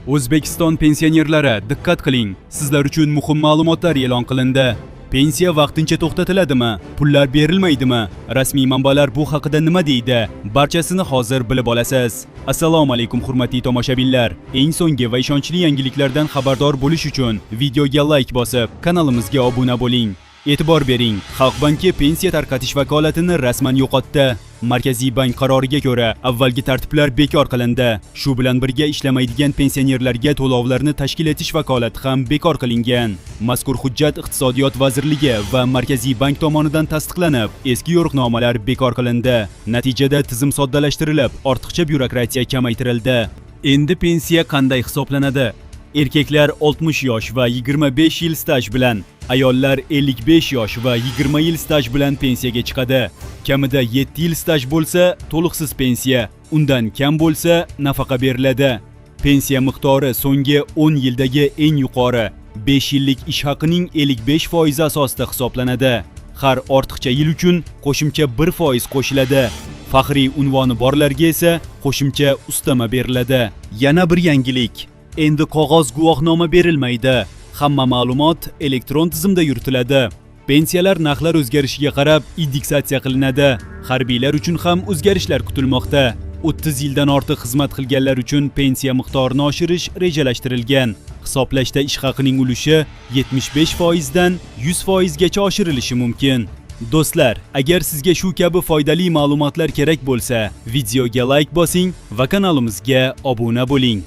O'zbekiston pensionerlari, diqqat qiling. Sizlar uchun muhim ma'lumotlar e'lon qilindi. Pensiya vaqtincha to'xtatiladi? Pullar berilmaydimi? Rasmiy manbalar bu haqida nima deydi? Barchasini hozir bilib olasiz. Assalomu alaykum hurmatli tomoshabinlar. Eng so'nggi va ishonchli yangiliklardan xabardor bo'lish uchun videoga like bosib, kanalimizga obuna bo'ling. E'tibor bering, Xalq banki pensiya tarqatish vakolatini rasman yo'qotdi. Markaziy bank qaroriga ko'ra, avvalgi tartiblar bekor qilindi. Shu bilan birga ishlamaydigan pensionerlarga to'lovlarni tashkil etish vakolati ham bekor qilingan. Mazkur hujjat Iqtisodiyot vazirligi va Markaziy bank tomonidan tasdiqlanib, eski yo'riqnomalar bekor qilindi. Natijada tizim soddalashtirilib, ortiqcha byurokratiya kamaytirildi. Endi pensiya qanday hisoblanadi? Erkaklar 60 yosh va 25 yil staj bilan, ayollar 55 yosh va 20 yil staj bilan pensiyaga chiqadi. Kamida 7 yil staj bo'lsa, to'liqsiz pensiya, undan kam bo'lsa, nafaqa beriladi. Pensiya miqdori so'nggi 10 yildagi eng yuqori 5 yillik ish haqining 55% asosida hisoblanadi. Har ortiqcha yil uchun qo'shimcha 1% qo'shiladi. Faxriy unvoni borlarga esa qo'shimcha ustama beriladi. Yana bir yangilik. Endi qog'oz guvohnoma berilmaydi. Hamma ma'lumot elektron tizimda yuritiladi. Pensiyalar narxlar o'zgarishiga qarab indeksatsiya qilinadi. Harbiylar uchun ham o'zgarishlar kutilmoqda. 30 yildan ortiq xizmat qilganlar uchun pensiya miqdorini oshirish rejalashtirilgan. Hisoblashda ish haqining ulushi 75% dan 100% gacha oshirilishi mumkin. Do'stlar, agar sizga shu kabi foydali ma'lumotlar kerak bo'lsa, videoga like bosing va kanalimizga obuna bo'ling.